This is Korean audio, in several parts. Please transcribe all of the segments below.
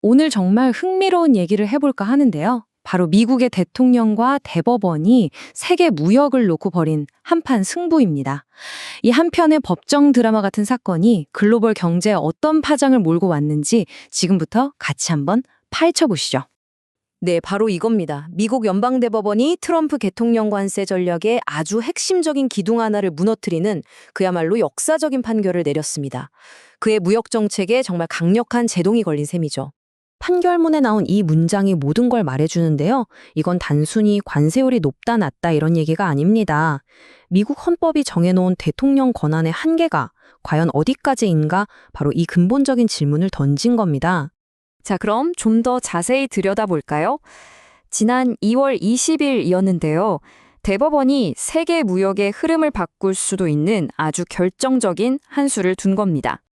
오늘 정말 흥미로운 얘기를 해볼까 하는데요. 바로 미국의 대통령과 대법원이 세계 무역을 놓고 벌인 한판 승부입니다. 이 한편의 법정 드라마 같은 사건이 글로벌 경제에 어떤 파장을 몰고 왔는지 지금부터 같이 한번 파헤쳐 보시죠. 네, 바로 이겁니다. 미국 연방대법원이 트럼프 대통령 관세 전략의 아주 핵심적인 기둥 하나를 무너뜨리는 그야말로 역사적인 판결을 내렸습니다. 그의 무역 정책에 정말 강력한 제동이 걸린 셈이죠. 판결문에 나온 이 문장이 모든 걸 말해주는데요. 이건 단순히 관세율이 높다 낮다 이런 얘기가 아닙니다. 미국 헌법이 정해놓은 대통령 권한의 한계가 과연 어디까지인가 바로 이 근본적인 질문을 던진 겁니다. 자, 그럼 좀 더 자세히 들여다볼까요? 지난 2월 20일이었는데요. 대법원이 세계 무역의 흐름을 바꿀 수도 있는 아주 결정적인 한 수를 둔 겁니다.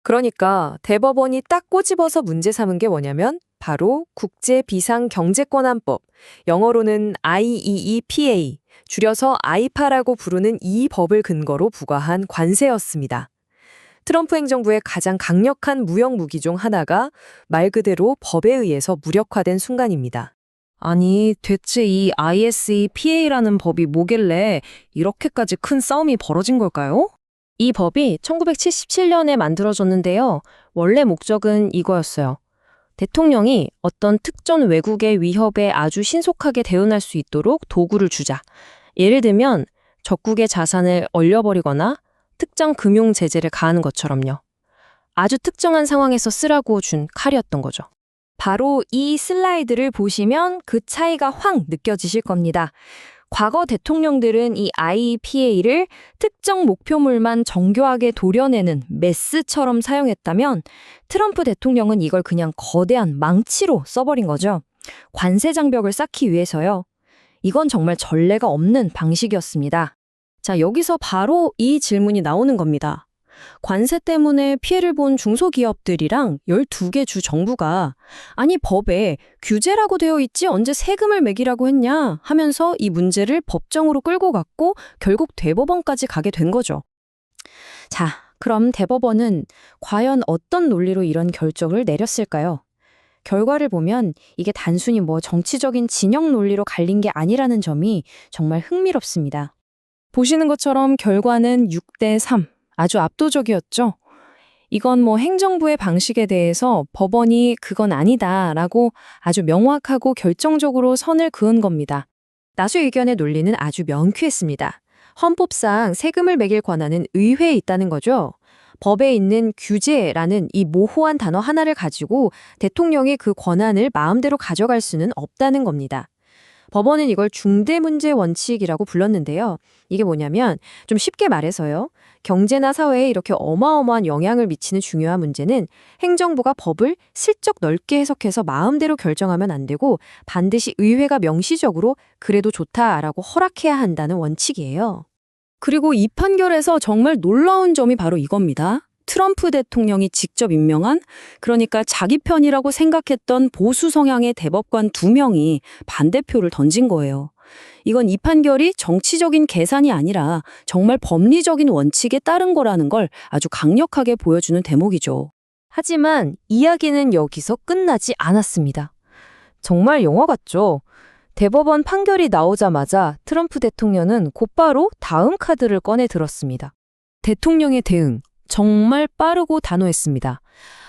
그러니까 대법원이 딱 꼬집어서 문제 삼은 게 뭐냐면 바로 국제비상경제권한법, 영어로는 IEEPA, 줄여서 아이파라고 부르는 이 법을 근거로 부과한 관세였습니다. 트럼프 행정부의 가장 강력한 무역 무기 중 하나가 말 그대로 법에 의해서 무력화된 순간입니다. 아니, 대체 이 ISEPA라는 법이 뭐길래 이렇게까지 큰 싸움이 벌어진 걸까요? 이 법이 1977년에 만들어졌는데요. 원래 목적은 이거였어요. 대통령이 어떤 특정 외국의 위협에 아주 신속하게 대응할 수 있도록 도구를 주자. 예를 들면 적국의 자산을 얼려버리거나 특정 금융 제재를 가하는 것처럼요. 아주 특정한 상황에서 쓰라고 준 칼이었던 거죠. 바로 이 슬라이드를 보시면 그 차이가 확 느껴지실 겁니다. 과거 대통령들은 이 IEPA를 특정 목표물만 정교하게 도려내는 메스처럼 사용했다면 트럼프 대통령은 이걸 그냥 거대한 망치로 써버린 거죠. 관세 장벽을 쌓기 위해서요. 이건 정말 전례가 없는 방식이었습니다. 자, 여기서 바로 이 질문이 나오는 겁니다. 관세 때문에 피해를 본 중소기업들이랑 12개 주 정부가 아니 법에 규제라고 되어 있지 언제 세금을 매기라고 했냐 하면서 이 문제를 법정으로 끌고 갔고 결국 대법원까지 가게 된 거죠. 자, 그럼 대법원은 과연 어떤 논리로 이런 결정을 내렸을까요? 결과를 보면 이게 단순히 정치적인 진영 논리로 갈린 게 아니라는 점이 정말 흥미롭습니다. 보시는 것처럼 결과는 6대 3. 아주 압도적이었죠. 이건 행정부의 방식에 대해서 법원이 그건 아니다라고 아주 명확하고 결정적으로 선을 그은 겁니다. 다수 의견의 논리는 아주 명쾌했습니다. 헌법상 세금을 매길 권한은 의회에 있다는 거죠. 법에 있는 규제라는 이 모호한 단어 하나를 가지고 대통령이 그 권한을 마음대로 가져갈 수는 없다는 겁니다. 법원은 이걸 중대문제 원칙이라고 불렀는데요. 이게 뭐냐면 좀 쉽게 말해서요. 경제나 사회에 이렇게 어마어마한 영향을 미치는 중요한 문제는 행정부가 법을 슬쩍 넓게 해석해서 마음대로 결정하면 안 되고 반드시 의회가 명시적으로 그래도 좋다라고 허락해야 한다는 원칙이에요. 그리고 이 판결에서 정말 놀라운 점이 바로 이겁니다. 트럼프 대통령이 직접 임명한, 그러니까 자기 편이라고 생각했던 보수 성향의 대법관 2명이 반대표를 던진 거예요. 이건 이 판결이 정치적인 계산이 아니라 정말 법리적인 원칙에 따른 거라는 걸 아주 강력하게 보여주는 대목이죠. 하지만 이야기는 여기서 끝나지 않았습니다. 정말 영화 같죠? 대법원 판결이 나오자마자 트럼프 대통령은 곧바로 다음 카드를 꺼내 들었습니다. 대통령의 대응. 정말 빠르고 단호했습니다.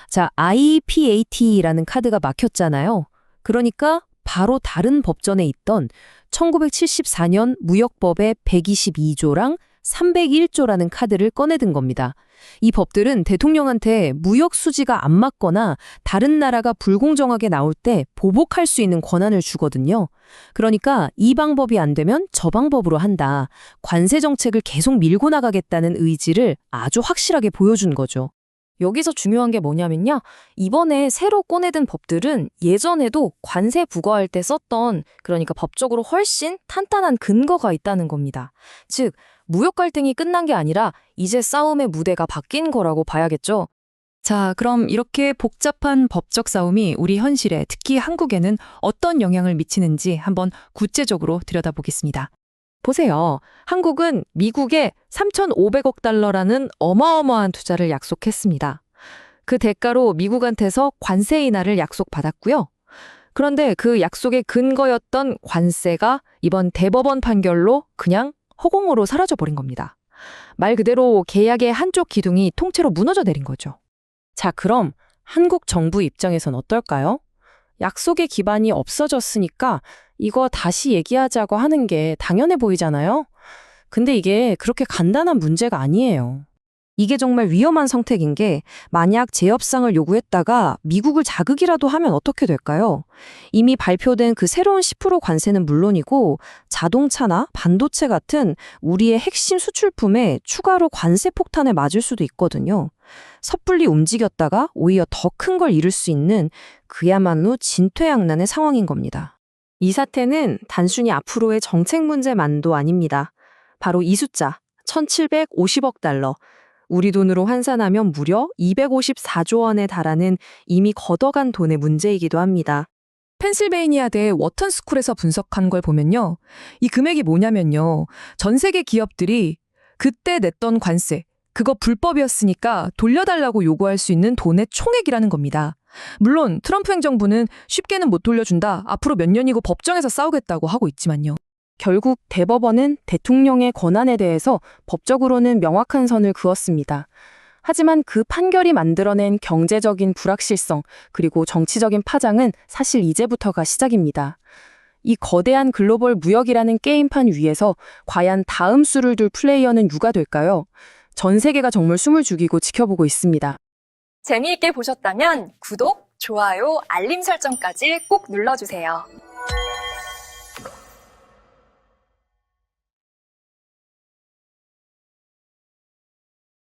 자, IPAT라는 카드가 막혔잖아요. 그러니까 바로 다른 법전에 있던 1974년 무역법의 122조랑 301조라는 카드를 꺼내든 겁니다. 이 법들은 대통령한테 무역 수지가 안 맞거나 다른 나라가 불공정하게 나올 때 보복할 수 있는 권한을 주거든요. 그러니까 이 방법이 안 되면 저 방법으로 한다. 관세 정책을 계속 밀고 나가겠다는 의지를 아주 확실하게 보여준 거죠. 여기서 중요한 게 뭐냐면요. 이번에 새로 꺼내든 법들은 예전에도 관세 부과할 때 썼던, 그러니까 법적으로 훨씬 탄탄한 근거가 있다는 겁니다. 즉, 무역 갈등이 끝난 게 아니라 이제 싸움의 무대가 바뀐 거라고 봐야겠죠. 자, 그럼 이렇게 복잡한 법적 싸움이 우리 현실에, 특히 한국에는 어떤 영향을 미치는지 한번 구체적으로 들여다보겠습니다. 보세요. 한국은 미국에 3,500억 달러라는 어마어마한 투자를 약속했습니다. 그 대가로 미국한테서 관세 인하를 약속받았고요. 그런데 그 약속의 근거였던 관세가 이번 대법원 판결로 그냥 허공으로 사라져버린 겁니다. 말 그대로 계약의 한쪽 기둥이 통째로 무너져 내린 거죠. 자, 그럼 한국 정부 입장에선 어떨까요? 약속의 기반이 없어졌으니까 이거 다시 얘기하자고 하는 게 당연해 보이잖아요? 근데 이게 그렇게 간단한 문제가 아니에요. 이게 정말 위험한 선택인 게 만약 재협상을 요구했다가 미국을 자극이라도 하면 어떻게 될까요? 이미 발표된 그 새로운 10% 관세는 물론이고 자동차나 반도체 같은 우리의 핵심 수출품에 추가로 관세 폭탄을 맞을 수도 있거든요. 섣불리 움직였다가 오히려 더 큰 걸 잃을 수 있는 그야말로 진퇴양난의 상황인 겁니다. 이 사태는 단순히 앞으로의 정책 문제만도 아닙니다. 바로 이 숫자, 1,750억 달러. 우리 돈으로 환산하면 무려 254조 원에 달하는 이미 걷어간 돈의 문제이기도 합니다. 펜실베이니아대 워턴스쿨에서 분석한 걸 보면요. 이 금액이 뭐냐면요. 전 세계 기업들이 그때 냈던 관세, 그거 불법이었으니까 돌려달라고 요구할 수 있는 돈의 총액이라는 겁니다. 물론 트럼프 행정부는 쉽게는 못 돌려준다. 앞으로 몇 년이고 법정에서 싸우겠다고 하고 있지만요. 결국 대법원은 대통령의 권한에 대해서 법적으로는 명확한 선을 그었습니다. 하지만 그 판결이 만들어낸 경제적인 불확실성 그리고 정치적인 파장은 사실 이제부터가 시작입니다. 이 거대한 글로벌 무역이라는 게임판 위에서 과연 다음 수를 둘 플레이어는 누가 될까요? 전 세계가 정말 숨을 죽이고 지켜보고 있습니다. 재미있게 보셨다면 구독, 좋아요, 알림 설정까지 꼭 눌러주세요.